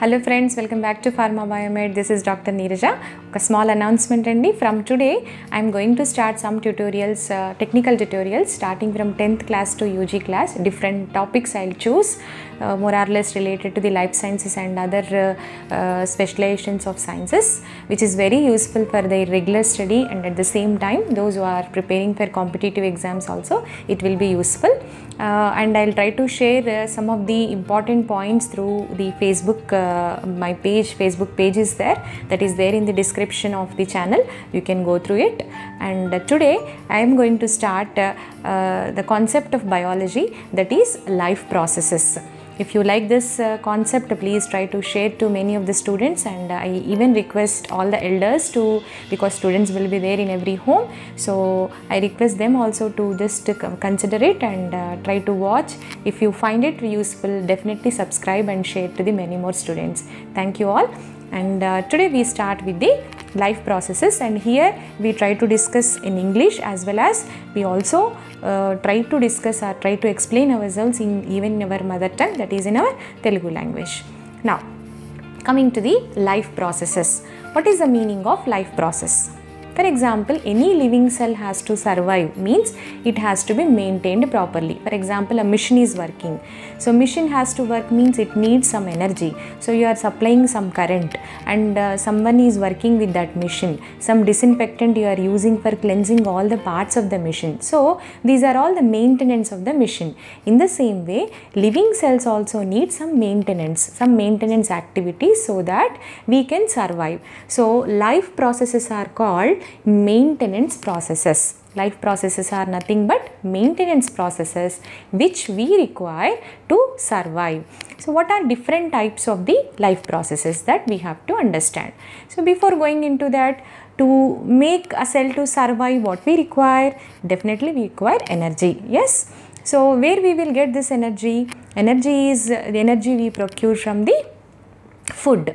Hello friends, welcome back to Pharma Biomed. This is Dr. Neeraja. A small announcement andi. From today, I am going to start some tutorials, technical tutorials starting from 10th class to UG class. Different topics I will choose, more or less related to the life sciences and other specializations of sciences, which is very useful for their regular study, and at the same time those who are preparing for competitive exams also it will be useful. And I will try to share some of the important points through the Facebook, my Facebook page is there, that is there in the description of the channel. You can go through it. And today I am going to start the concept of biology, that is life processes. If you like this concept, please try to share to many of the students, and I even request all the elders to, because students will be there in every home, so I request them also to just consider it and try to watch. If you find it useful, definitely subscribe and share to the many more students. Thank you all. And today we start with the life processes, and here we try to discuss in English, as well as we also try to discuss or try to explain ourselves in even in our mother tongue, that is in our Telugu language. Now coming to the life processes. What is the meaning of life process? For example, any living cell has to survive, means it has to be maintained properly. For example, a machine is working. So machine has to work means it needs some energy. So you are supplying some current, and someone is working with that machine. Some disinfectant you are using for cleansing all the parts of the machine. So these are all the maintenance of the machine. In the same way, living cells also need some maintenance activities so that we can survive. So life processes are called maintenance processes. Life processes are nothing but maintenance processes which we require to survive. So what are different types of the life processes that we have to understand? So before going into that, to make a cell to survive, what we require? Definitely we require energy. Yes. So where we will get this energy? Energy is the energy we procure from the food,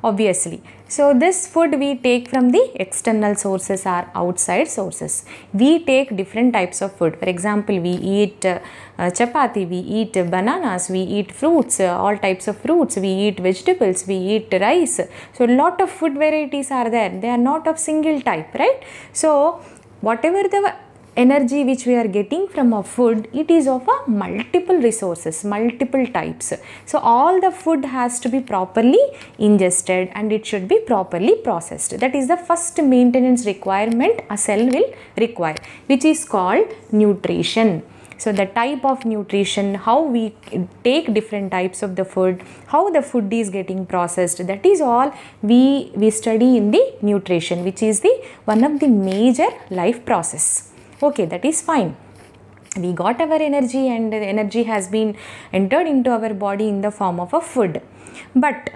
obviously. So this food we take from the external sources or outside sources. We take different types of food. For example, we eat chapati, we eat bananas, we eat fruits, all types of fruits, we eat vegetables, we eat rice. So lot of food varieties are there. They are not of single type, right? So whatever the energy which we are getting from our food, it is of a multiple resources, multiple types. So all the food has to be properly ingested and it should be properly processed. That is the first maintenance requirement a cell will require, which is called nutrition. So the type of nutrition, how we take different types of the food, how the food is getting processed, that is all we study in the nutrition, which is the one of the major life process. Okay, that is fine. We got our energy, and the energy has been entered into our body in the form of a food. But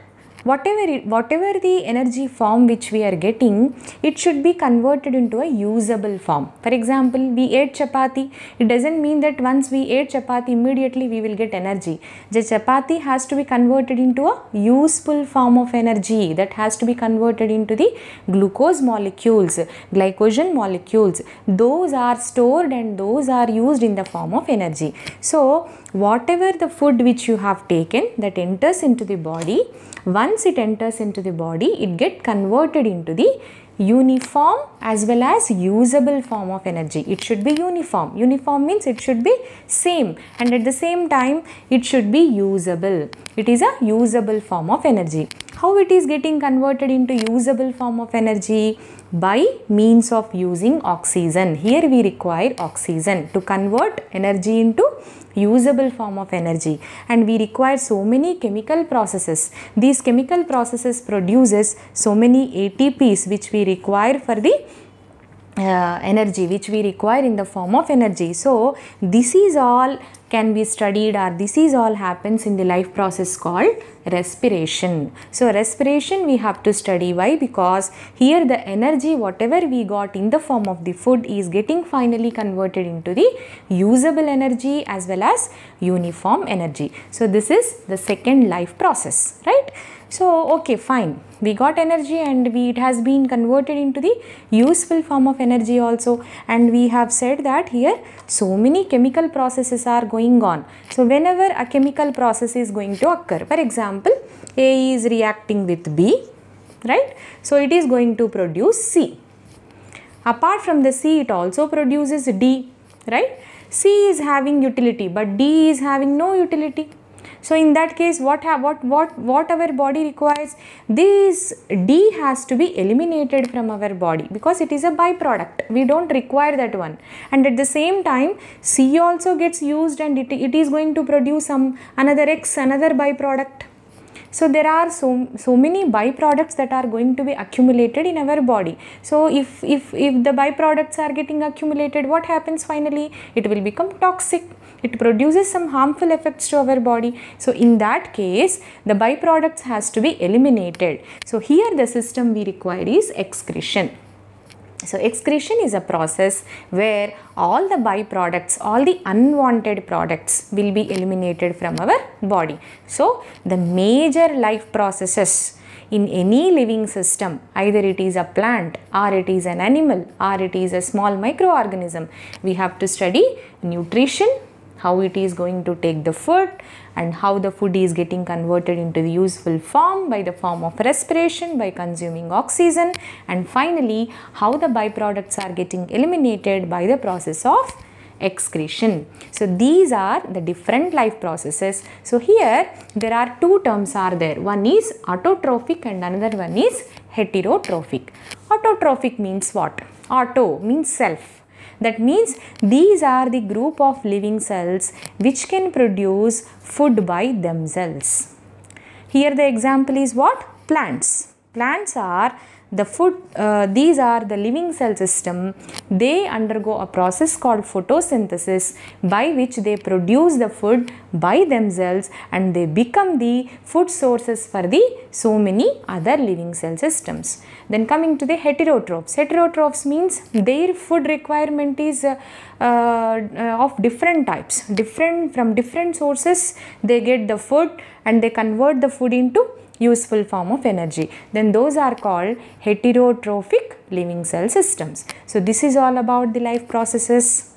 whatever the energy form which we are getting, it should be converted into a usable form. For example, we ate chapati. It doesn't mean that once we ate chapati, immediately we will get energy. The chapati has to be converted into a useful form of energy, that has to be converted into the glucose molecules, glycogen molecules. Those are stored and those are used in the form of energy. So whatever the food which you have taken, that enters into the body, once it enters into the body, it gets converted into the uniform as well as usable form of energy. It should be uniform. Uniform means it should be same, and at the same time it should be usable. It is a usable form of energy. How it is getting converted into usable form of energy? By means of using oxygen. Here we require oxygen to convert energy into usable form of energy, and we require so many chemical processes. These chemical processes produces so many ATPs which we require for the energy, which we require in the form of energy. So this is all can be studied, or this is all happens in the life process called respiration. So respiration we have to study. Why? Because here the energy whatever we got in the form of the food is getting finally converted into the usable energy as well as uniform energy. So this is the second life process, right? So okay, fine, we got energy and it has been converted into the useful form of energy also, and we have said that here so many chemical processes are going on. So whenever a chemical process is going to occur, for example, A is reacting with B, right? So it is going to produce C. Apart from the C, it also produces D, right? C is having utility, but D is having no utility. So in that case, what our body requires, this D has to be eliminated from our body because it is a byproduct. We don't require that one. And at the same time, C also gets used and it is going to produce another X, another byproduct. So there are so many byproducts that are going to be accumulated in our body. So if the byproducts are getting accumulated, what happens finally? It will become toxic. It produces some harmful effects to our body. So in that case, the byproducts has to be eliminated. So here the system we require is excretion. So excretion is a process where all the byproducts, all the unwanted products will be eliminated from our body. So the major life processes in any living system, either it is a plant or it is an animal or it is a small microorganism, we have to study nutrition, how it is going to take the food and how the food is getting converted into the useful form by the form of respiration by consuming oxygen, and finally how the byproducts are getting eliminated by the process of excretion. So these are the different life processes. So here there are two terms are there. One is autotrophic and another one is heterotrophic. Autotrophic means what? Auto means self. That means these are the group of living cells which can produce food by themselves. Here the example is what? Plants. Plants are the food, these are the living cell system. They undergo a process called photosynthesis by which they produce the food by themselves and they become the food sources for the so many other living cell systems. Then coming to the heterotrophs. Heterotrophs means their food requirement is of different types. From different sources they get the food and they convert the food into useful form of energy. Then those are called heterotrophic living cell systems. So this is all about the life processes.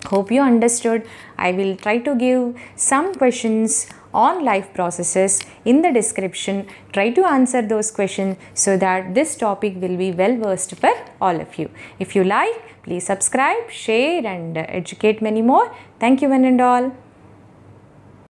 Hope you understood. I will try to give some questions on life processes in the description. Try to answer those questions so that this topic will be well versed for all of you. If you like, please subscribe, share and educate many more. Thank you one and all.